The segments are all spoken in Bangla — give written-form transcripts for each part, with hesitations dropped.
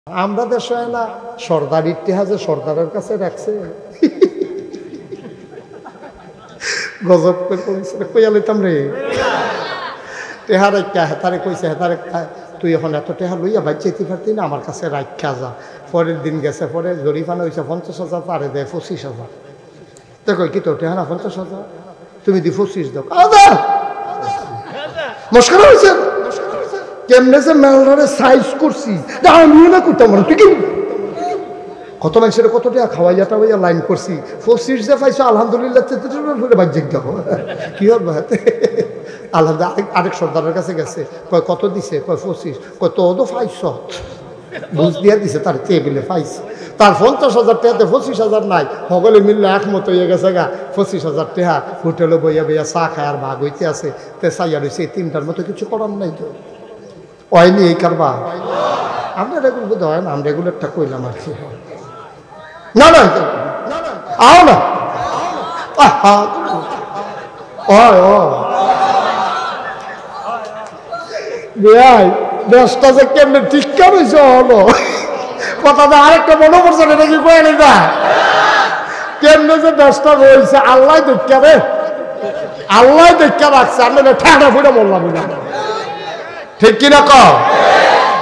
আমরা দেশে না সরদার ইতিহাসে সরদারের কাছে রাখছে গজব কইয়া লইতাম রে টেহা রাখা হেতারে কইছে হেতারে তুই এখন এত টেহা লইয়া বাইর যেতে পারতি না আমার কাছে রাখা যা। পরের দিন গেছে পরে জরিফানা হয়েছে 50,000 তারে দেয় 25,000। তো কই কি তোর টেহা না 50,000 তুমি দি 25 দাও মস্করা হয়েছে কেমনে যে মেলরে সাইজ করছি আমিও না করতাম তুই কি কত মানুষের কত টাকা খাওয়াইয়া টাওয়াইয়া লাইন করছি 25 যে পাইছো আলহামদুলিল্লাহ বাহ্যিক দেখো কি হবে হাতে আলহামদুলিল্লাহ। আরেক সর্দারের কাছে গেছে কয় কত দিছে কয় 25 কয় তো 500 বুঝ দিয়া দিছে তার টেবিলে পাইছে তার 50,000 টাকাতে 25,000 নাই সকলে মিললে একমত হয়ে গেছে গা 25,000 টাকা হোটেলে বইয়া বইয়া চা খায় আর ভাগ হইতে আছে তে চাইয়া রয়েছে এই তিনটার মতো কিছু করার নাই তো হয়নি এই কারবা আমরা রেগুলার বোধ হয় না আমরা রেগুলারটা কইলাম আর কি না না আও না দেশটা যে কেমনে ঠিক করেছে হলো কথাটা আরেকটা মনে পড়ছে এটা কি কয়ে নিবা কেমনে যে দেশটা রয়েছে আল্লাহ দেখা রে আল্লাহ দেখা রাখছে আমি ঠান্ডা ফুটে বললাম না ঠিক কিনা ক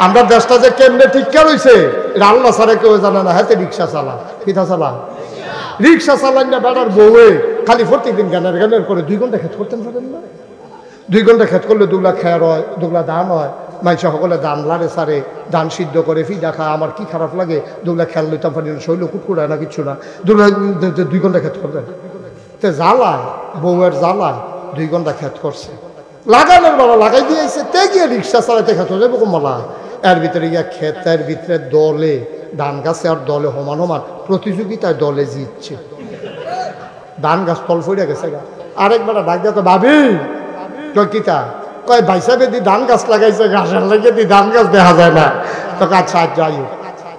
আমরা দেশটা যে কেমনে ঠিকঠাক রয়েছে এটা আল্লাহ ছাড়া কেউ জানে না হাতে রিক্সা চালা পিঠা চালা রিক্সা চালান না বেড়ার বউয়ে খালি প্রত্যেকদিন গানের গানের করে 2 ঘন্টা খেত করতেন পারেন না 2 ঘন্টা খেত করলে 2 লাখ খেয়ার হয় 2 লাখ ধান হয় মানুষ সকলে ধান লাড়ে সারে ধান সিদ্ধ করে ফিডা খায় আমার কি খারাপ লাগে 2 লাখ খেয়াল লইতাম পারি না শৈল কুটকুড়ায় না কিচ্ছু না 2 ঘন্টা খেত করবেন তে জ্বালায় বউয়ের জ্বালায় 2 ঘন্টা খেত করছে লাগানোর বেলা লাগাই দিয়েছে তে গিয়ে রিক্সা চালাইতে খেত যাবো কমলা এর ভিতরে গিয়া ক্ষেতের ভিতরে দলে ধান গাছে আর দলে সমান সমান প্রতিযোগিতায় দলে জিতছে ধান গাছ তল ফইরা গেছে গা আরেকবার ডাক দিয়া তো ভাবি কয় কিতা কয় ভাইসা বেদি ধান গাছ লাগাইছে ঘাসের লেগে দি ধান গাছ দেখা যায় না তো আচ্ছা যাই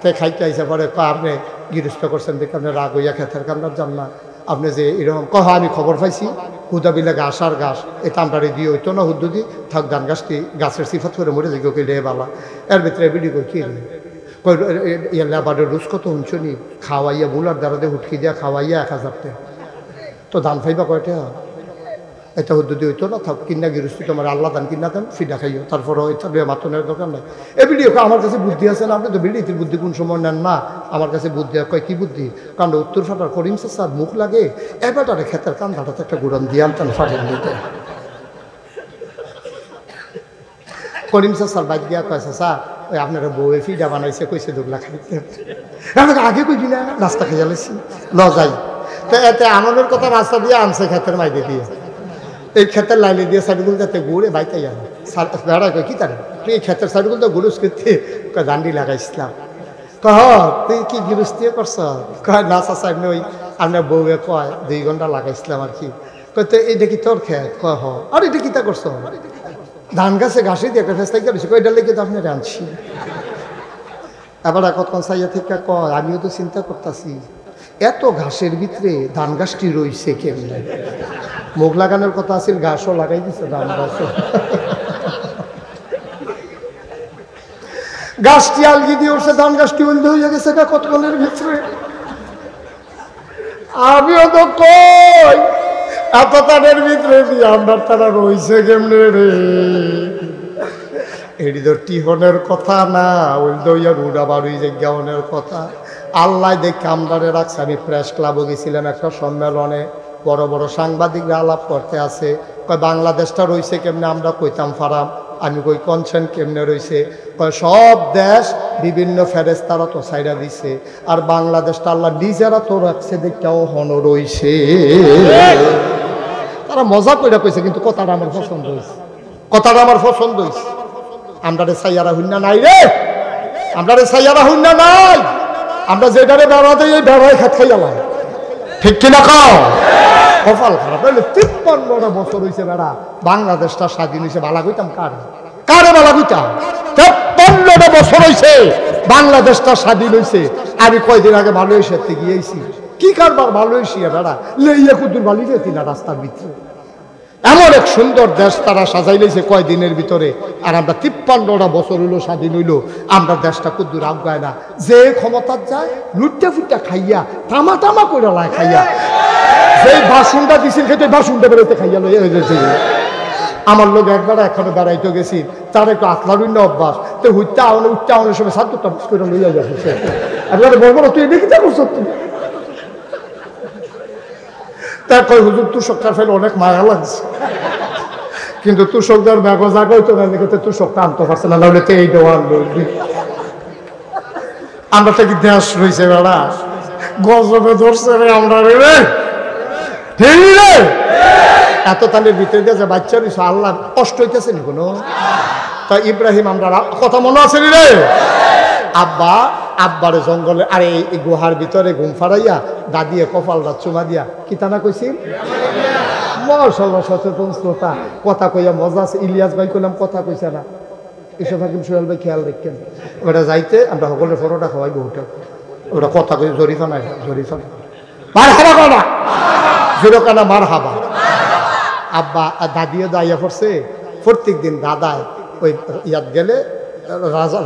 তে খাইতে আইসা পরে আপনি গৃহস্থ করছেন দেখে আপনি রাগ হইয়া ক্ষেতের কান্দার যান না আপনি যে এরকম কহ আমি খবর পাইছি হুদাবিলে ঘাস আর ঘাস এই তামটারে দিয়ে হইতো না হুদ্দুদি থাক ধান গাছটি গাছের সিফাত করে মরে যাই কে লে বালা এর ভিতরে বিডি কই কি ইয়া লেবারের রুজ কত হুঁচনি খাওয়াইয়া বুলার দ্বারা হুটকি দিয়া খাওয়াইয়া 1000 টাকা তো ধান ফাইবা কয়টা এটা হুদ্দুদি হইতো না থাক কিনা গিরস্তি তোমার আল্লাহ ধান কিনা দেন ফিডা খাইও তারপরে ওইটা মাতনের দরকার নাই এ ভিডিও আমার কাছে বুদ্ধি আছে না আপনি তো বিডিতির বুদ্ধি কোন সময় নেন না আমার কাছে বুদ্ধি কয় কি বুদ্ধি কারণ উত্তর ফাটার করিম চাচার মুখ লাগে এবারে ক্ষেতের কান্দাটাতে একটা গুড়ন দিয়ে আনতেন ফাটেন নিতে করিম চাচার বাইক দিয়া কয় চাচা ওই আপনারা বউয়ে ফিডা বানাইছে কইছে 2 লাখ খাইতে আগে কইবি না রাস্তা খেয়ে যাচ্ছি ল যাই তো এতে আনন্দের কথা রাস্তা দিয়ে আনছে ক্ষেতের মাইদে দিয়ে এই ক্ষেতের লাইনে দিয়ে সাইডগুলো যাতে ঘুরে বাইতে যাবে বেড়া কয় কি তার তুই এই ক্ষেতের সাইডগুলো তো গুরুস করতে কয় দান্ডি লাগাইছিলাম কহ তুই কি গৃহস্থী করছ কয় না চাচা এমনি ওই আপনার বউয়ে কয় 2 ঘন্টা লাগাইছিলাম আর কি কয় তো এইটা কি তোর ক্ষেত কয় হ আর এটা কিতা করছ ধান গাছে ঘাসে দিয়ে একটা ফেস্তাই করেছি কয় এটা লেগে তো আপনার আনছি এবার কতক্ষণ চাইয়া থেকে কয় আমিও তো চিন্তা করতেছি এত ঘাসের ভিতরে ধান গাছটি রয়েছে কেমনে মুখ লাগানোর কথা আছে ঘাসও লাগাই দিছে ধান গাছও গাছটি আলগি দিয়ে উঠছে ধান গাছটি বন্ধ হয়ে গেছে কতক্ষণের ভিতরে আমিও তো কই এত তাদের ভিতরে দিয়ে আমরা তারা রয়েছে কেমনে রে এটি তো টিহনের কথা না ওই দইয়া রুডা বাড়ি জায়গানের কথা আল্লাহ দেখে আমদারে রাখছে আমি প্রেস ক্লাবও গেছিলাম একটা সম্মেলনে বড় বড় সাংবাদিকরা আলাপ করতে আছে কয় বাংলাদেশটা রয়েছে কেমনে আমরা কইতাম ফারাম আমি কই কনসেন্ট কেমনে রয়েছে কয় সব দেশ বিভিন্ন ফেরেস্তারা তো সাইডা দিছে আর বাংলাদেশটা আল্লাহ নিজেরা তো রাখছে দেখেও হন রয়েছে তারা মজা করে কইছে কিন্তু কথাটা আমার পছন্দ হয়েছে কথাটা আমার পছন্দ হয়েছে আমরা রে সাইয়ারা হুন্না নাই রে আমরা রে সাইয়ারা হুন্না নাই আমরা যেটারে বেড়াতে এই বেড়ায় খাত খাই গেলাম ঠিক কিনা কও কপাল খারাপ হইলে 53টা বছর হয়েছে বেড়া বাংলাদেশটা স্বাধীন হয়েছে বালা কইতাম কারে বালা কইতাম 53টা বছর হয়েছে বাংলাদেশটা স্বাধীন হয়েছে আমি কয়দিন আগে ভালো হয়েছে গিয়েছি কি কারবার ভালো হয়েছি বেড়া লেইয়া কুদুর বালি যেতি না রাস্তার ভিতরে এমন এক সুন্দর দেশ তারা সাজাইলেছে কয়দিনের ভিতরে। আর আমরা 53টা বছর হইলো স্বাধীন হইলো, আমরা দেশটা কুদ্দুর আগায় না। যে ক্ষমতার যায় লুটটা ফুটটা খাইয়া তামা তামা করে লাই খাইয়া, যে বাসনটা দিছিল খেতে বাসনটা বেরোতে খাইয়া লই হয়েছে। আমার লোক একবার এখনো বেড়াইতে গেছি, তার একটু আতলারুণ্য অভ্যাস, তো হুইটা আউনে উঠতে আউনের সময় 7টা করে লইয়া যাচ্ছে। একবারে বলবো না তুই দেখি তা করছো তুমি। তা কয় হুজুর তুষকটার ফেলে অনেক মায়া লাগছে, কিন্তু তুষকদার ব্যাগ জায়গায় তো না দেখে তুষকটা আনতে পারছে না, নাহলে তো এই দেওয়া আনলো। আমরা তো কি দেশ রয়েছে বেড়া, গজবে ধরছে রে আমরা রে ঠিক রে। এত তানের ভিতরে দিয়ে যে বাচ্চা রয়েছে আল্লাহ কষ্ট হইতেছে নি কোনো। তা ইব্রাহিম আমরা কথা মনে আছে নি রে, আব্বারে জঙ্গলে আরে এই গুহার ভিতরে ঘুম ফাড়াইয়া দাদিয়ে কপালটা চুমা দিয়া কি তা না কইছি। মাশাআল্লাহ সচেতন শ্রোতা, কথা কইয়া মজা আছে। ইলিয়াস ভাই কইলাম কথা কইছে না, এসব হাকিম সোহেল ভাই খেয়াল রাখেন। ওটা যাইতে আমরা সকলের পরোটা খাওয়াই বহুটা, ওটা কথা কই জরিফা নাই, জরিফা মার হাবা কানা জোরো কানা মার হাবা। আব্বা দাদিও দাইয়া পড়ছে প্রত্যেক দিন দাদায় ওই ইয়াত গেলে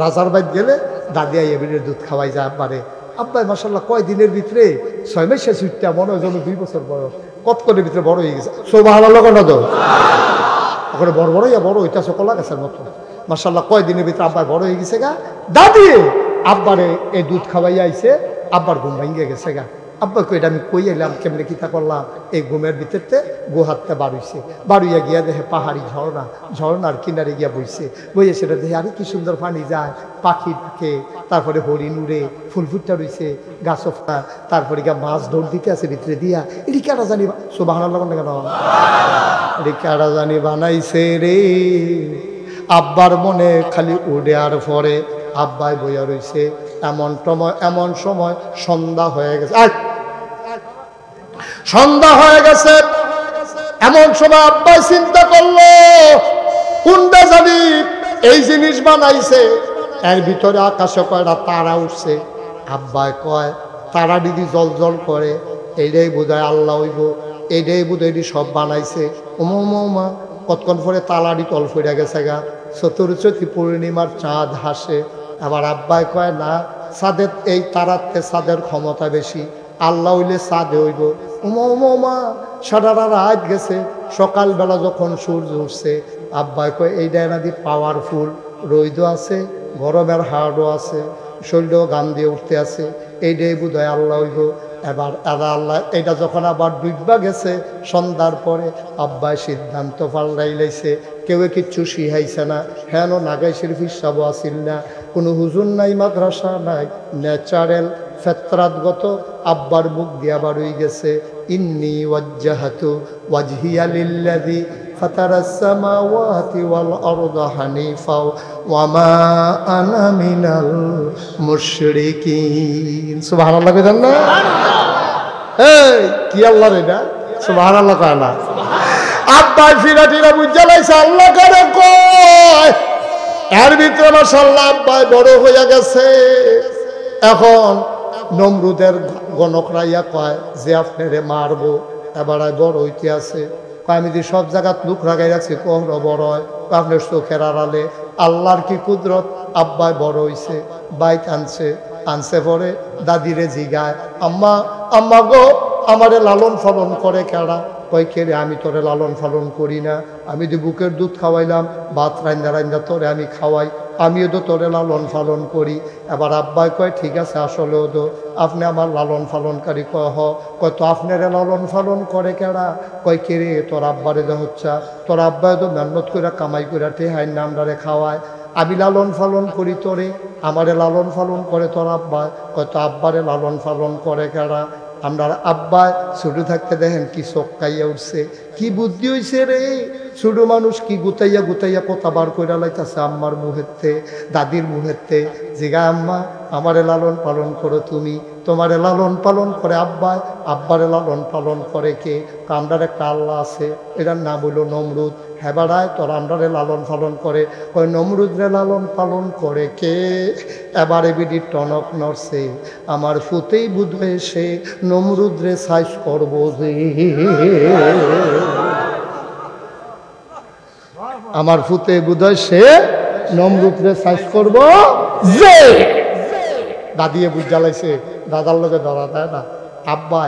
রাজার বাইত গেলে দাদি আইয়া বিড়ের দুধ খাওয়াই যায় আব্বারে। আব্বাই মাসাল্লাহ কয়দিনের ভিতরে 6 মাসে ছুটটা মনে হয় যেন 2 বছর বয়স, কত করে ভিতরে বড় হয়ে গেছে। সুবহানাল্লাহ কেন তো ওখানে বড় বড় ইয়া বড় হইতেছে কলা গাছের মতো। মাসাল্লাহ কয়দিনের ভিতরে আব্বাই বড় হয়ে গেছে গা। দাদি আব্বারে এই দুধ খাওয়াই আইছে, আব্বার ঘুম ভাঙ্গিয়ে গেছে গা। আব্বাকে এটা আমি কই এলাম কেমনে কিতা করলাম, এই ঘুমের ভিতরতে গুহাতে বাড়ুইছে, বাড়ুইয়া গিয়া দেখে পাহাড়ি ঝর্ণা, ঝর্ণার কিনারে গিয়া বইছে, বইয়ে সেটা দেখে আরে কি সুন্দর পানি যায়, পাখি ডাকে, তারপরে হরিণ উড়ে, ফুল ফুটটা রইছে গাছফা, তারপরে গিয়া মাছ দৌড় দিতে আছে ভিতরে দিয়া। এটি কারা জানি সুবহানাল্লাহ কেন, এটি কারা জানি বানাইছে রে। আব্বার মনে খালি উড়ে আর পরে আব্বাই বইয়া রইছে। এমন সময় সন্ধ্যা হয়ে গেছে, সন্ধ্যা হয়ে গেছে। এমন সময় আব্বাই চিন্তা করলো কোনটা জানি এই জিনিস বানাইছে, এর ভিতরে আকাশে কয়টা তারা উঠছে। আব্বাই কয় তারা দিদি জল জল করে, এইটাই বোধহয় আল্লাহ হইব, এইটাই বোধহয় এটি সব বানাইছে। ওমা কতক্ষণ পরে তালাড়ি তল ফিরে গেছে গা, চতুর্থী পূর্ণিমার চাঁদ হাসে। আবার আব্বাই কয় না, চাঁদের এই তারাতে চাঁদের ক্ষমতা বেশি, আল্লাহ হইলে চাঁদে হইব। উমা সারা রাত গেছে, সকালবেলা যখন সূর্য উঠছে আব্বাই কয় এইটা নাকি পাওয়ারফুল, রৈদ আছে, গরমের হাড়ও আছে, শরীরও গান দিয়ে উঠতে আছে, এইটাই বোধহয় আল্লাহ হইব। এবার আল্লাহ এটা যখন আবার ডুববা গেছে সন্ধ্যার পরে, আব্বাই সিদ্ধান্ত পাল্টাইলাইছে। কেউ কিচ্ছু শিখাইছে না, হেন নাগাই শরীফ সাবো আসিল না, কোনো হুজুর নাই, মাদ্রাসা নাই, ন্যাচারাল ফেতরাতগত আব্বার মুখ দিয়া বাড়ুই গেছে। ইন্নী ওয়াজ্জাহাতু ওয়াজহিয়া লিল্লাযী ফাতারাস সামাওয়াতি ওয়াল আরদা হানিফা ওয়া মা আনা মিনাল মুশরিকিন। সুবহানাল্লাহ কইতেন না? এই কি আল্লাহ রে না, সুবহানাল্লাহ কয় না? আব্বাই ফিরা টিরা বুঝা লাইছে আল্লাহ করে কয়। এর ভিতরে মাশাআল্লাহ আব্বাই বড় হইয়া গেছে। এখন নমরুদের গণকরাইয়া কয় যে আপনারে মারবো, এবার বড় হইতে আছে। আমি যে সব জায়গাত লুক রাখাই রাখছি কখনো বড় হয়, আপনার চোখের আড়ালে আল্লাহর কি কুদরত। আব্বাই বড় হইছে, বাইক আনছে পরে দাদিরে জিগায়, আম্মা গো আমারে লালন পালন করে কেডা? কয় কে রে? আমি তোরে লালন পালন করি না, আমি তো বুকের দুধ খাওয়াইলাম, ভাত রান্দা তোরে আমি খাওয়াই, আমিও তো তোরে লালন পালন করি। এবার আব্বাই কয় ঠিক আছে, আসলেও তো আপনি আমার লালন পালনকারী। কয় তো আপনারে লালন পালন করে কেডা? কয় কে রে? তোর আব্বারে দে হচ্ছে, তোর আব্বাই তো মেহনত করে কামাই করে টেহাই নামডারে খাওয়ায়, আমি লালন পালন করি তোরে, আমারে লালন পালন করে তোর আব্বাই। কয় তো আব্বারে লালন পালন করে কেডা? আমরা আব্বাই ছোট থাকতে দেখেন কি চক্কাইয়া উঠছে, কি বুদ্ধি হয়েছে রে। ছোট মানুষ কি গুতাইয়া কথা বার করে লাইতেছে আম্মার মুহেতে, দাদির মুহেতে। জিগা আম্মা আমারে লালন পালন করো তুমি, তোমারে লালন পালন করে আব্বাই, আব্বারে লালন পালন করে কে? আমরার একটা আল্লাহ আছে, এটার নাম হইল নমরুদ। হেবাড়ায় তোর আমরারে লালন পালন করে। ওই নমরুদরে লালন পালন করে কে? এবারে বিডি টনক নড়ছে, আমার ফুতেই বুধ হয়ে সে নমরুদরে সাইজ করবো যে। আমার ফুতে বুধয় সে নমরুদরে সাইজ করব যে দাদিয়ে বুঝ জ্বালাইছে দাদার লোকে ধরা দেয় না আব্বা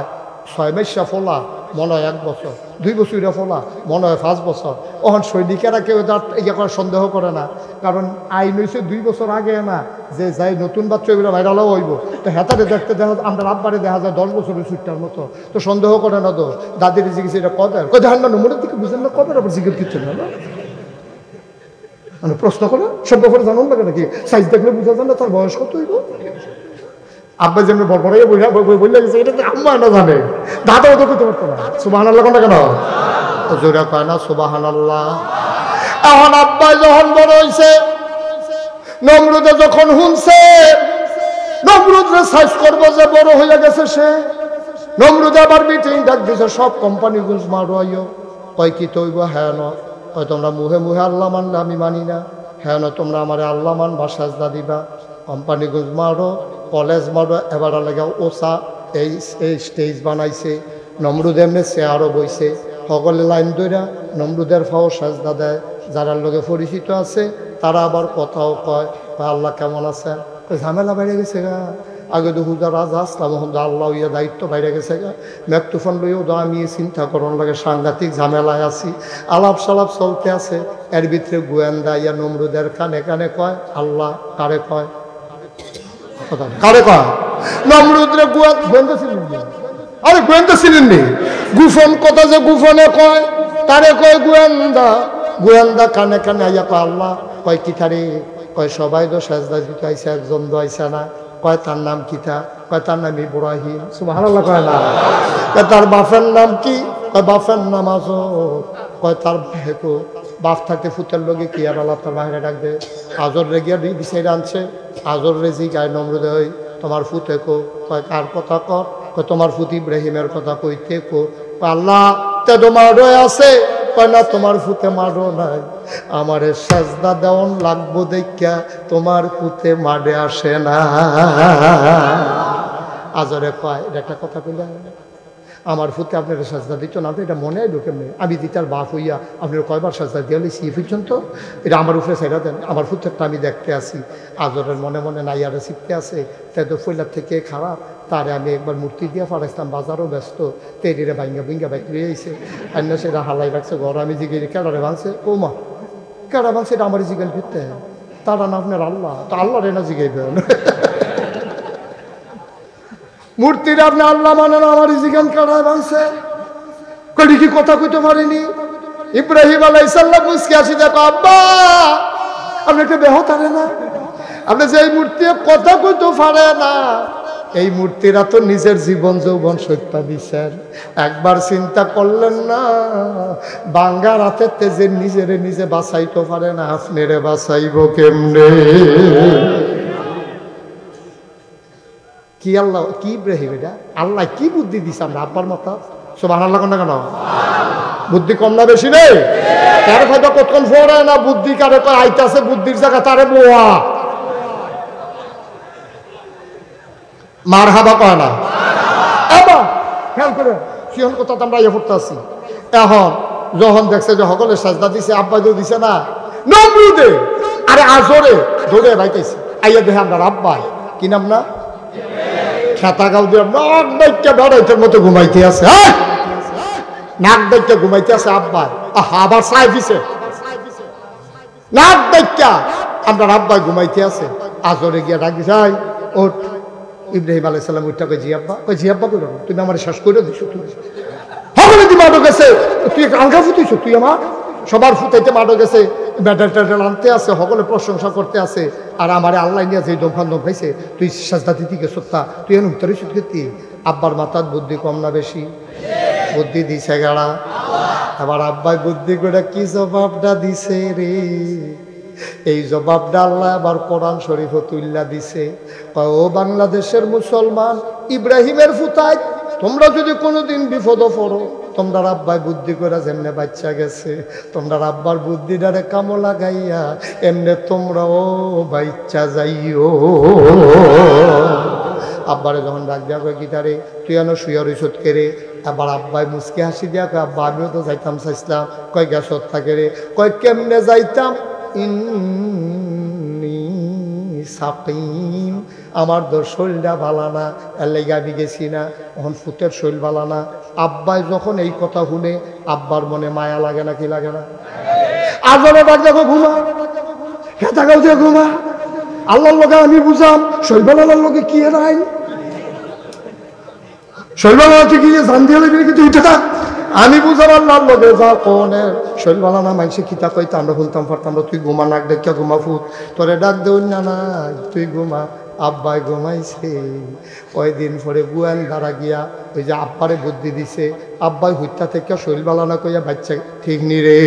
6 মাসা ফোলা মনে হয় 1 বছর 2 বছর ফোলা মনে হয় 5 বছর ওখান সৈনিকেরা কেউ ইয়ে করে সন্দেহ করে না কারণ আইন হয়েছে 2 বছর আগে না যে যাই নতুন বাচ্চা এগুলো ভাইরালও হইব তো হেতারে দেখতে দেখা আমরা আব্বারে দেখা যায় 10 বছরের ছুটটার মতো তো সন্দেহ করে না তো দাদির জিজ্ঞেস এটা কদের ধান না নম্বরের দিকে বুঝেন না কদের আবার জিজ্ঞেস দিচ্ছে না মানে প্রশ্ন করে সব ব্যাপারে জানুন লাগে নাকি সাইজ দেখলে বুঝা যায় না তার বয়স কত হইব আব্বা যেমনি বড় বললে গেছে এটা আম্মা না জানে দাদাও তো করতে পারতো না সুবহানাল্লাহ কোনটা কেন জোরে কয় না সুবহানাল্লাহ এখন আব্বা যখন বড় হইছে নমরুদে যখন শুনছে নমরুদরে সাইজ করবো যে বড় হয়ে গেছে সে নমরুদ আবার মিটিং ডাক দিছে সব কোম্পানি গুজ মারো আইও কয় কি তৈব হ্যাঁ ন কয় তোমরা মুহে মুহে আল্লাহ মানলে আমি মানি না হ্যাঁ ন তোমরা আমার আল্লাহ মান বা সাজদা দিবা কোম্পানি গুজ মারো কলেজ মারো এবার লাগে ওসা এই স্টেজ বানাইছে নমরুদ এমনি চেয়ারও বইছে সকলে লাইন ধরা নমরুদের ফাও সাজদা দেয় যারা লোকে পরিচিত আছে তারা আবার কথাও কয় আল্লাহ কেমন আছে ঝামেলা বেড়ে গেছে গা আগে তো হুজা রাজা আসলাম আল্লাহ ইয়া দায়িত্ব বাইরে গেছে গা মেকতুফান লইও তো আমি চিন্তা করন লাগে সাংঘাতিক ঝামেলায় আছি আলাপ সালাপ চলতে আছে এর ভিতরে গোয়েন্দা ইয়া নমরুদের কানে কানে কয় আল্লাহ কারে কয় কারে কয় নমরুদরে গোয়েন্দা ছিলেন আরে গোয়েন্দা ছিলেন নি গুফন কথা যে গুফনে কয় তারে কয় গোয়েন্দা গোয়েন্দা কানে কানে আইয়া কয় আল্লাহ কয় কি থারে কয় সবাই তো সাজদা দিতে আইসা একজন তো আইসা না কয় তার নাম কিতা কয় তার নাম ইব্রাহিম সুবহানাল্লাহ কয় না কয় তার বাপের নাম কি কয় বাপের নাম আজর কয় তার হেকো বাপ থাকতে ফুতের লগে কি আর আল্লাহ তার বাইরে ডাকবে আজর রে গিয়া বিচারে আনছে আজর রে জি গায়ে নমরুদে হই তোমার ফুতে কো কয় কার কথা কর কয় তোমার ফুত ইব্রাহিমের কথা কইতে কো আল্লাহ তে তোমার আছে কয় না তোমার ফুতে মারো নাই আমারে সাজদা দেওয়ান লাগবো দেখা তোমার ফুতে মারে আসে না আজরে কয় এটা একটা কথা কইলে আমার ফুতে আপনার সাজদা দিত না তো এটা মনে হয় ঢুকে নেই আমি দিতার বাপ হইয়া আপনার কয়বার সাজদা দিয়ে লিছি পর্যন্ত এটা আমার উপরে সাইডা দেন আমার ফুতেরটা আমি দেখতে আসি আজরের মনে মনে নাইয়ারে শিখতে আসে তাই তো ফইলার থেকে খারাপ তারে আমি একবার মূর্তি দিয়ে ফাড়াইছিলাম বাজারও ব্যস্ত তেরিরে ভাঙ্গা ভিঙ্গা বাইক লিয়ে আইসে অন্য সেটা হালাই রাখছে ঘর আমি জিগিয়ে কেডারে ভাঙছে ও মা কেডা ভাঙছে এটা আমার জিগাল ফিরতে তারা না আপনার আল্লাহ তো আল্লাহ রে না জিগাই দেন মূর্তির আপনি আল্লাহ মানে না আমার জিগান কারায় ভাঙছে কই কি কথা কইতে পারিনি ইব্রাহিম আলাইহিস সালাম মুসকে আসি দেখো আব্বা আপনি একটা বেহতারে না আপনি যে এই মূর্তি কথা কইতে পারে না এই মূর্তিরা তো নিজের জীবন যৌবন সত্যা দিচ্ছেন একবার চিন্তা করলেন না বাঙ্গা রাতের তেজে নিজেরে নিজে বাঁচাইতে পারে না আপনারে বাঁচাইব কেমনে কি আল্লাহ কি ইব্রাহিম এটা আল্লাহ কি বুদ্ধি দিছে আমরা আব্বার মাথা সুবহানাল্লাহ কোন কেন বুদ্ধি কম না বেশি নেই তার ফায়দা কতক্ষণ ফোরে না বুদ্ধি কারে কয় আইতাছে বুদ্ধির জায়গা তারে বোয়া মারহাবা কয় না আবার খেয়াল করে সিহন কথা আমরা ইয়ে করতে আসি এখন যখন দেখছে যে সকলে সাজদা দিছে আব্বা যে দিছে না নমরুদে আরে আজরে ধরে বাইতেছে আইয়া দেখে আমরা আব্বা কি নাম না খেতা গাও দিয়ে নাক ডাইকা বেড়াইতের মতো ঘুমাইতে আছে হ্যাঁ নাক ডাইকা ঘুমাইতে আছে আব্বা আবার চাই দিছে নাক ডাইকা আমরা আব্বা ঘুমাইতে আছে আজরে গিয়া ডাকি যাই ওঠ ইব্রাহিম আলাইহিস সালাম উঠটা কই জি আব্বা কইলো তুমি আমার শ্বাস করে দিছো তুমি সকলে দি মাডো গেছে তুই আলগা ফুটাইছো তুই আমার সবার ফুটাইতে মাডো গেছে মেডাল টেডাল আনতে আছে সকলে প্রশংসা করতে আছে আর আমারে আল্লাহ নিয়ে যে দমফান দম খাইছে তুই সাজদা দিতে গেছো তা তুই এনে উত্তরে সুতকি আব্বার মাথার বুদ্ধি কম না বেশি বুদ্ধি দিছে গাড়া আবার আব্বাই বুদ্ধি করে কি জবাবটা দিছে রে এই জবাবটা আল্লাহ আবার কোরআন শরীফে তুইল্লা দিছে ও বাংলাদেশের মুসলমান ইব্রাহিমের ফুতায় তোমরা যদি কোনোদিন বিপদে পড়ো তোমরা আব্বাই বুদ্ধি করে যেমনে বাচ্চা গেছে তোমরা আব্বার বুদ্ধিটারে কামো লাগাইয়া এমনে তোমরাও বাচ্চা যাইও আব্বারে যখন ডাক দেওয়া কয় গিটারে তুই এনো শুয়ে রইছত কেরে, আবার আব্বাই মুসকে হাসি দিয়া কয় আব্বা আমিও তো যাইতাম চাইছিলাম, কয় গ্যাসত থাকে রে, কয় কেমনে যাইতাম, সাকিম আমার তোর শরীরটা ভালানা, এর লেগে আমি গেছি না, এখন ফুতের শরীর ভালানা। আব্বাই যখন এই কথা শুনে আব্বার মনে মায়া লাগে না, কি লাগে না? আজনে ডাক দেখো ঘুমা, হেতা গাও দিয়ে ঘুমা, আল্লাহর লোকে আমি বুঝাম শরীর ভালানার লোকে কি এর আইন, শরীর ভালানা তুই কি জান দিয়ে লাগবি কিন্তু উঠে থাক, আমি বুঝাম আল্লাহর লোকে যা কোনের শরীর ভালানা মাইসে খিতা কইতে আমরা বলতাম পারতাম না, তুই ঘুমা, নাক দেখা ঘুমা, ফুট তোরে ডাক দেউন না না তুই ঘুমা। আব্বাই ঘুমাইছে। কয়দিন পরে বুয়ান দ্বারা গিয়া ওই যে আব্বারে বুদ্ধি দিছে, আব্বাই হুত্যা থেকে শরীর বালানা কইয়া বাচ্চা ঠিক নি রে।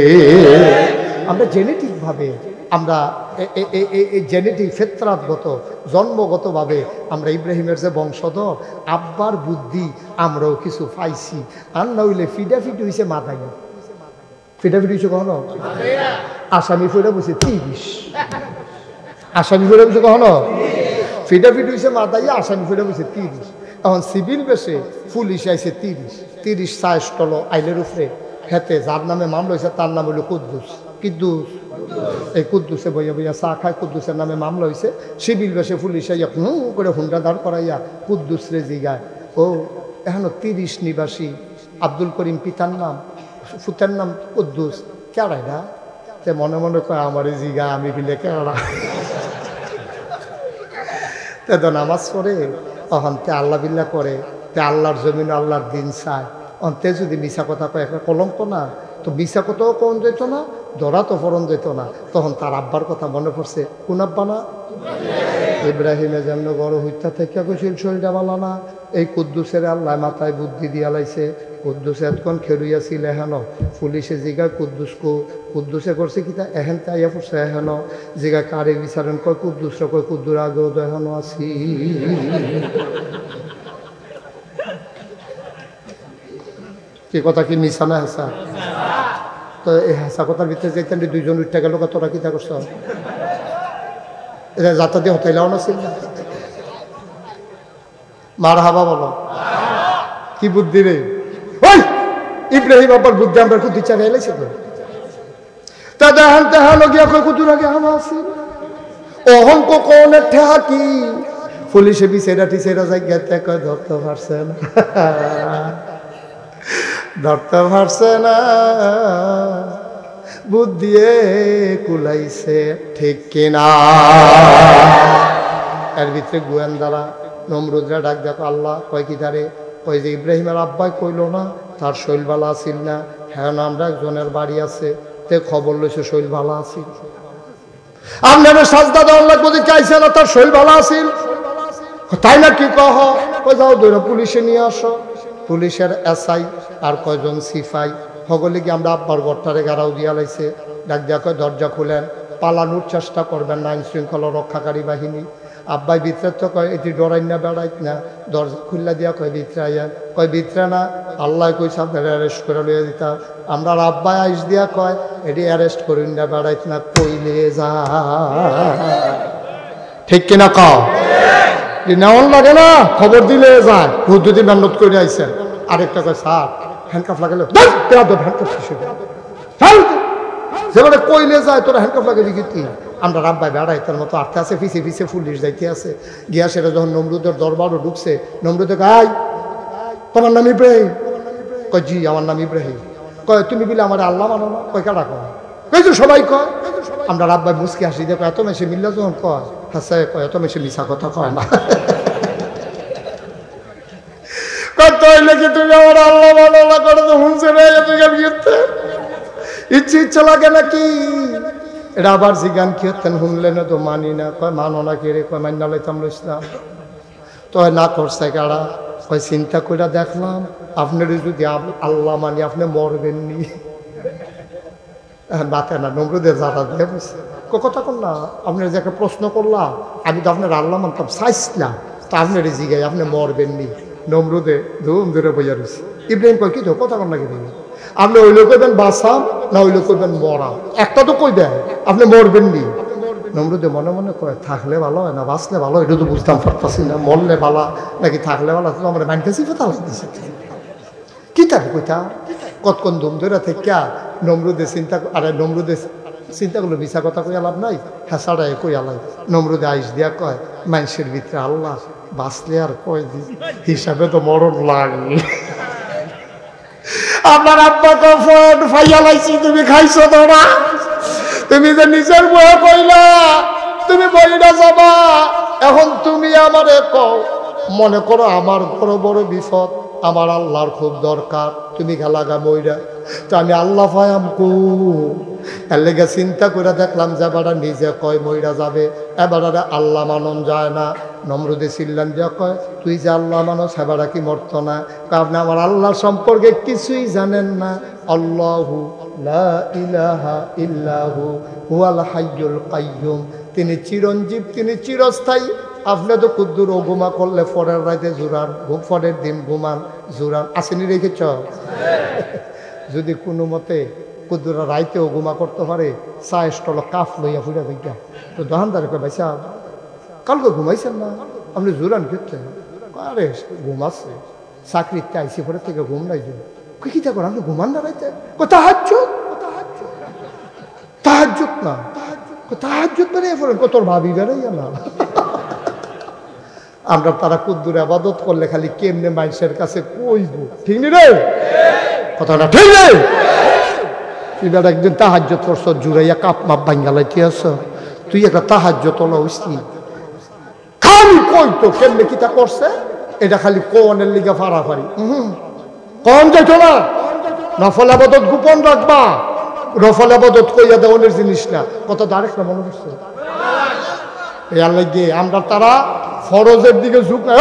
আমরা জেনেটিকভাবে আমরা জেনেটিক ফেতরাতগত জন্মগতভাবে আমরা ইব্রাহিমের যে বংশধর, আব্বার বুদ্ধি আমরাও কিছু পাইছি। আর না হইলে ফিডাফিডি হয়েছে মাথায়, ফিডাফিডি হয়েছে কখনো আসামি ফিরে বসে 30, আসামি ফিরে বসে কখনো ফিডাফিডি হয়েছে মাথায়, আসামি ফিরে বসে 30। এখন সিভিল বেশে পুলিশ আইছে 30 সাইজ টলো আইলের উপরে হেতে যার নামে মামলা হয়েছে তার নাম হইল কুদ্দুস। কিদ্দুস এই কুদ্দুসে বইয়া বইয়া চা খায়, কুদ্দুসের নামে মামলা হয়েছে। সিভিল বেশে পুলিশ আইয়া করে হুন্ডা দাঁড় করাইয়া কুদ্দুস রে জিগায়, ও এখনো 30 নিবাসী, আব্দুল করিম পিতার নাম, ফুতের নাম কুদ্দুস, কেড়াই না? তে মনে মনে কয় আমার জিগা, আমি বিলে কেড়া। তে তো নামাজ পড়ে তখন তে আল্লাহ বিল্লাহ করে, তে আল্লাহর জমিন আল্লাহর দিন চায়। অন্তে যদি মিশা কথা কয় একটা কলঙ্ক না, তো মিশা কথাও কন যেত না, ধরা তো ফরন যেত না। তখন তার আব্বার কথা মনে পড়ছে, কোন আব্বা না? ইব্রাহিমে যেন বড় হত্যা থেকে কইছিল শরীরটা ভালো না, এই কুদ্দুসের আল্লাহ মাথায় বুদ্ধি দিয়া লাইছে। কুদ্দুস এতক্ষণ খেলুইয়াছিল এহেন, পুলিশে জিগায় কুদ্দুস কুদ্দুসে করছে কিতা এহেন তাইয়া পড়ছে এহেন, জিগা কারে বিচারেন কয় কুদ্দুসরা, কয় কুদ্দুর আগেও তো এখনো আছি। কি কথা কি মিশা না হেসা? তো এই হেসা কথার ভিতরে যেতেন দুইজন উঠতে গেল, তোরা কিতা করছ? এটা যাতা দিয়ে হতাইলাও না ছিল না? মার হাবা বলো, কি বুদ্ধি রে ওই ইব্রাহিম আব্বার বুদ্ধি আমরা কুদ্দি চালিয়ে এলাইছে তো। তা দেখান তেহানো গিয়া কয় কুদুর আগে হাওয়া আছে অহংক কোনের ঠেহা কি পুলিশে বিছেরা টিছেরা জায়গাতে কয় ধরতে পারছে না, ধরতে পারছে না, বুদ্ধিয়ে কুলাইছে ঠিক কিনা। এর ভিতরে গোয়েন্দারা নমরুদরা ডাক দেখো আল্লাহ কয় কি তারে, ওই যে ইব্রাহিমের আব্বাই কইল না তার শৈল ভালো আসিল না, হ্যাঁ আমরা একজনের বাড়ি আছে, তে খবর লইছে শৈল ভালো আসিল, আপনার সাজদা দেওয়ার লাগবে যদি চাইছে না তার শৈল ভালো আসিল, তাই না কি কহ? কই যাও দৌড়া পুলিশে নিয়ে আসো। পুলিশের এসআই আর কয়জন সিপাই সকলে কি আমরা আব্বার ঘরটারে গাড়াও দিয়া লাইছে। ডাক দিয়া কয় দরজা খুলেন, পালানোর চেষ্টা করবেন না, আইন শৃঙ্খলা রক্ষাকারী বাহিনী। আব্বাই ভিতরে তো কয় এটি ডরাই না বেড়াইত না, দরজা খুললা দিয়া কয় ভিতরে আইয়া, কয় ভিতরে না, আল্লাহ কইছে আপনার অ্যারেস্ট করে লইয়া দিতাম। আমরা আব্বাই আইস দিয়া কয় এটি অ্যারেস্ট করুন না বেড়াইত না, কইলে যা ঠিক কিনা কও? নেওয়ান লাগে না, খবর দিলে যায়, হুদ্দুদি মেহনত করে আইসেন। আরেকটা কয় স্যার হ্যান্ডকাফ লাগালে, হ্যান্ডকাফ যেভাবে কইলে যায় তোরা হ্যান্ডকাফ লাগে দিকি। আমরা রাব্বাই বেড়াইতার মতো আটতে আছে, পিছে পিছে পুলিশ যাইতে আছে। গিয়া সেটা যখন নমরুদের দরবারও ঢুকছে, নমরুদে কয় তোমার নাম ইব্রাহিম? কয় জি আমার নাম ইব্রাহিম। কয় তুমি বলে আমার আল্লাহ মানো না? কয় কারা কয়? কই তো সবাই কয়। আমরা রাব্বাই মুসকে হাসি দেখো, এত মেশে মিল্লা যখন কয় হাসে কয় এত মেশে মিশা কথা কয় না। কত হইলে কি তুমি আমার আল্লাহ মানো না করে তো হুঁসে ইচ্ছে ইচ্ছা লাগে নাকি? এটা আবার জিগান কি হতেন শুনলেন তো মানি না, কয় মানো না কে রে? কয় মান্না লাইতাম ইসলাম। তো না করছে কারা? কয় চিন্তা করে দেখলাম আপনার যদি আল্লাহ মানি আপনি মরবেন নি। বাতে না নমরুদের যারা দিয়ে বসে কথা কর না, আপনার যে একটা প্রশ্ন করলাম আমি তো আপনার আল্লাহ মানতাম চাইছিলাম, তা আপনার জিগাই আপনি মরবেন নি। নমরুদে ধুম ধরে বইয়া রয়েছে। ইব্রাহিম কয় কি তো কথা কর না কি আপনি ওই লোক কইবেন বাসাম না ওই লোক কইবেন মরাম, একটা তো কই দেয় আপনি মরবেন নি। নমরুদে মনে মনে কয় থাকলে ভালো হয় না বাঁচলে ভালো, এটা তো বুঝতাম পারতাছি না, মরলে ভালো নাকি থাকলে ভালো, তো আমার মাইন্ডেছি ফেতা লাগতেছে কি থাকবে কইতা কতক্ষণ ধুম ধরে থেকে নমরুদে চিন্তা, আরে নমরুদে চিন্তা করলো মিছা কথা কই লাভ নাই, হেঁচাড়ায় কই আলাই। নমরুদে আইস দিয়া কয় মানুষের ভিতরে আল্লাহ বাঁচলে আর কয় দিন হিসাবে তো মরণ লাগে। আপনার আব্বা তো ফোন ফাইয়া লাইছি, তুমি খাইছো তোরা, তুমি যে নিজের বয়ে কইলা তুমি বইরা যাবা, এখন তুমি আমারে কও, মনে করো আমার বড় বড় বিপদ, আমার আল্লাহর খুব দরকার, তুমি খেলাগা মইরা, তো আমি আল্লাহ ফায়াম কু এর লেগে চিন্তা করে দেখলাম যে এবারে নিজে কয় মইরা যাবে, এবারে আল্লাহ মানন যায় না। নমরুদে চিল্লান যে কয় তুই যে আল্লাহ মানস এবারে কি মরত না, আপনি আমার আল্লাহ সম্পর্কে কিছুই জানেন না। আল্লাহু লা ইলাহা ইল্লাহু হুয়াল হাইয়ুল কাইয়ুম, তিনি চিরঞ্জীব, তিনি চিরস্থায়ী। আপনি তো কুদ্দুর ও ঘুমা করলে পরের রাতে জোরান, পরের দিন ঘুমান জোরান, আসেনি রেখেছ? যদি কোনো মতে কুদ্দুরা রাইতেও ঘুমা করতে পারে, চা স্টল কাফ লইয়া ফুটা দেখা তো দোকানদারে কয় ভাই সাহেব কালকে ঘুমাইছেন না আপনি জোরান খেতে, আরে ঘুমাচ্ছে চাকরিতে আইসি পরে থেকে ঘুম নাই যে কি তা করেন আপনি ঘুমান না রাইতে, তাহাজ্জুদ তাহাজ্জুদ না, তাহাজ্জুদ বেরিয়ে পড়েন তোর ভাবি বেড়াইয়া না। আমরা তারা কুদ্দুর আবাদত করলে খালি কেমনে মানুষের কাছে কইব, ঠিক নি রে কথাটা, ঠিক নেই? এবার একদিন তাহাজ্জুদ করছ জুড়াইয়া কাপ মাপ বাঙ্গালাইতে আস, তুই একটা তাহাজ্জুদ তোলা হইসনি, খালি কইতো কেমনে কিতা করছে, এটা খালি কোনের লিগা ফাড়াফাড়ি, কন যাইতো না। নফল আবাদত গোপন রাখবা, নফল আবাদত কইয়া দেওয়ানের জিনিস না, কথা ডাইরেক্ট না মনে করছে। এর লাগে আমরা তারা ফরজের দিকে ঝুঁক না,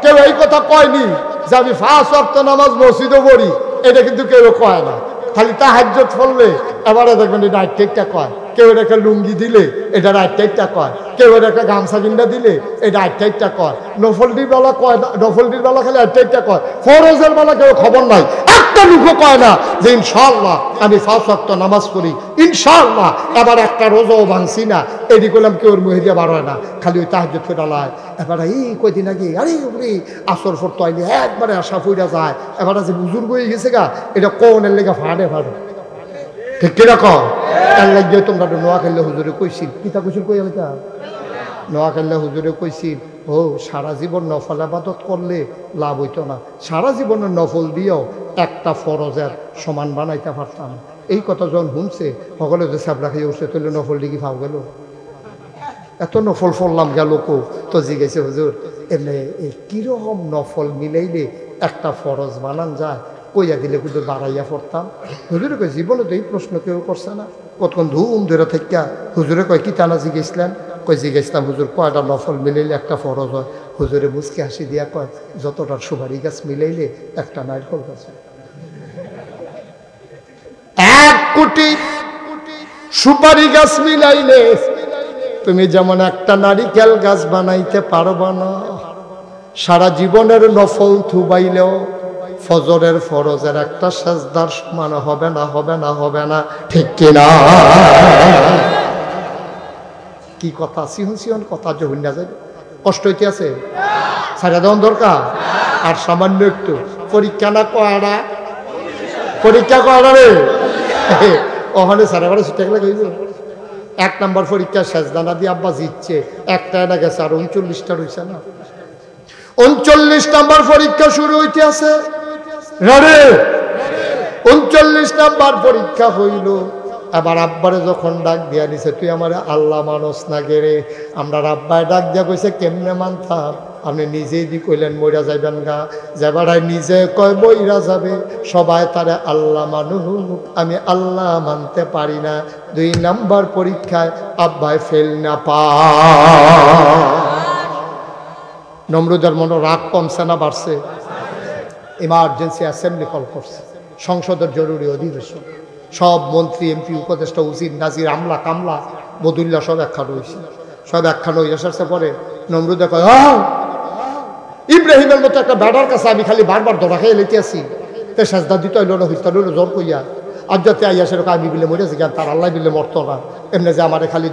কেউ এই কথা কয়নি যে আমি 5 ওয়াক্ত নামাজ মসজিদে পড়ি, এটা কিন্তু কেউ কয় না। খালি তাহাজ্জুদ পড়লে এবারে দেখবেন এটা আটটা কয়, কেউ একটা লুঙ্গি দিলে এটা আটটা কয়, কেউ একটা গামছা কিনা দিলে এটা আটটা কয়, নফলটির বেলা কয়, নফলটির বেলা খালি আটটা কয়, ফরজের বেলা কেউ খবর নাই, একটা লুকও কয় না যে ইনশাআল্লাহ আমি 5 ওয়াক্ত নামাজ পড়ি, ইনশাআল্লাহ এবার একটা রোজাও ভাঙছি না, এটি করলাম কেউ মহিলা বার হয় না, খালি ওই তাহাজ্জুদ ফেরালায়। এবার এই কয়দিন আগে আরে আসর ফরতো আইলে একবারে আশা ফুইরা যায়, এবার যে বুজুর্গ হয়ে গেছে গা, এটা কোনের লেগে ফাড়ে ফাড়ে, ঠিক কিরকম? তার লাগিয়ে তোমরা নোয়াখালী হুজুরে কইছিল, কিতা কইছিল কই আমি তা নোয়াখালী হুজুরে কইছিল, ও সারা জীবন নফল আবাদত করলে লাভ হইতো না, সারা জীবনের নফল দিয়েও একটা ফরজের সমান বানাইতে পারতাম। এই কথা যখন শুনছে সকলে যে সাবরা খাইয়ে উঠছে, তাহলে নফল দিকে ভাব গেল, এত নফল ফললাম গেল কো, তো জিজ্ঞেসে হুজুর এমনি কিরকম নফল মিলাইলে একটা ফরজ বানান যায়, কইয়া দিলে কিন্তু বাড়াইয়া পড়তাম। হুজুরে কয় জীবনে তো এই প্রশ্ন কেউ করছে না, কতক্ষণ ধুম ধরে থেকে হুজুরে কয় কি টানা জিজ্ঞেসলেন, কই জিজ্ঞেসলাম হুজুর কয়টা নফল মিলাইলে একটা ফরজ হয়, হুজুরে মুচকে হাসি দিয়া কয় যতটা সুপারি গাছ মিলাইলে একটা নারকেল গাছ। 1 কোটি সুপারি গাছ মিলাইলে তুমি যেমন একটা নারিকেল গাছ বানাইতে পারবা না, সারা জীবনের নফল থুবাইলেও ফজরের ফরজের একটা সাজদার সমান হবে না, হবে না, হবে না, ঠিক কিনা? কি কথা সিহন সিহন কথা যে হইনা যায়, কষ্ট হইতে আছে, সারা দেওয়ান দরকার। আর সামান্য একটু পরীক্ষা না কয়টা, পরীক্ষা কয়টা রে ওখানে সারা বারে ছুটে গেলে কইব 1 নম্বর পরীক্ষা সাজদানা দিয়ে আব্বা জিতছে, একটা না গেছে আর 39টা রয়েছে না, 39 নম্বর পরীক্ষা শুরু হইতে আছে রে, 39 নম্বর পরীক্ষা হইল। আবার আব্বারে যখন ডাক দিয়া দিছে, তুই আমার আল্লাহ মানস না গেরে, আমরা আব্বায় ডাক দিয়া কইছে কেমনে মানতাম, আপনি নিজেই দি কইলেন মইরা যাইবেন গা, যেবারাই নিজে কয় বইরা যাবে, সবাই তারে আল্লাহ মানুক, আমি আল্লাহ মানতে পারি না। 2 নম্বর পরীক্ষায় আব্বায় ফেল না পা। নমরুদের মনে রাগ কমছে না বাড়ছে? ইমার্জেন্সি অ্যাসেম্বলি কল করছে, সংসদের জরুরি অধিবেশন, সব মন্ত্রী এমপি উপদেষ্টা উজির নাজির আমলা কামলা বদুল্লা সব একখান হয়েছে, সব একখান হয়ে আসার পরে নমরুদে কয় ইব্রাহিমের মতো একটা ব্যাডার কাছে আমি খালি বারবার ধরা খেয়ে লেতে আসি, তো সাজদা দিতে হইল না, হইতে হইল জোর কইয়া, আর যাতে আইয়া সেরকম আমি বিলে মরেছি কেন তার আল্লাহ বিলে মরতো না এমনি যে আমার খালি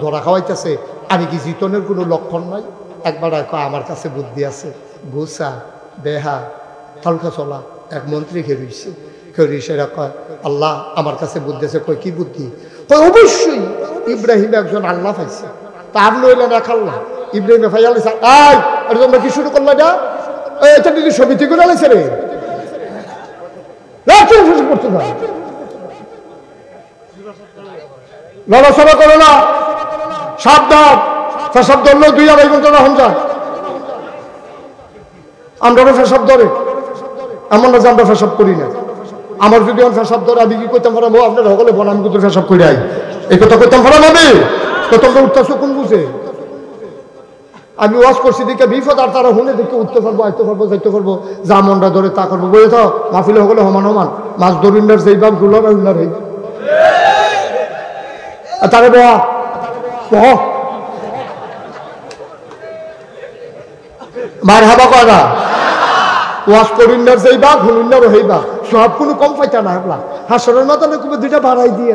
ধরা খাওয়াইতেছে আমি কি জিতনের কোনো লক্ষণ নাই একবার আমার কাছে বুদ্ধি আছে ঘুষা বেহা হালকা চলা এক মন্ত্রী খেয়েছে সেরা কয় আল্লাহ আমার কাছে বুদ্ধি আছে কয় কি বুদ্ধি কয় অবশ্যই ইব্রাহিম একজন আল্লাহ পাইছে তার নইলেন এক আল্লাহ ইব্রাহিম ফাইয়াল আয় আর তোমরা কি শুরু করলো না এটা কিন্তু সমিতি গুলো লাগছে রে করতে না লড়াচড়া করো না সাবধান ফেসাব ধরলেও 2-2.5 ঘন্টা রহম যান আমরাও ফেসাব ধরে এমন না যে আমরা ফেসাব করি না আমার যদি ফেসাব ধরে আমি কি করতাম পারাবো আপনার সকলে বন আমি কিন্তু ফেসাব করে আই এই কথা করতাম পারাম আমি তো তোমরা উঠতেছো কোন বুঝে আমি ওয়াজ করছি দিকে বিপদ আর তারা হুনে দেখে উঠতে পারবো আইতে পারবো যাইতে পারবো যা মনটা ধরে তা করবো বলে তো মাহফিলে সকলে সমান সমান মাছ ধরিন্ডার যেই ভাব গুলো না উন্নার হই তারে বহ মার হাবা করা ওয়াজ করিন্ডার যেই ভাব হুনিন্ডারও হইবা সব কোনো কম পাইতা না হেবলা হাসরের মাথানে তুমি 2টা বাড়াই দিয়ে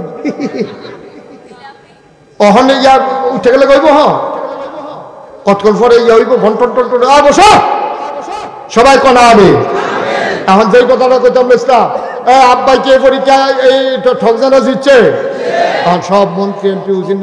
অহনে ইয়া উঠে গেলে কইব হ কতক্ষণ পরে ইয়া হইব ঘন্টন টন বসো সবাই কনা হবে এখন যেই কথাটা কইতাম ইসলাম আব্বাই কে পরীক্ষা এই ঠক জানা দিচ্ছে সব মন্ত্রী এমপি উজির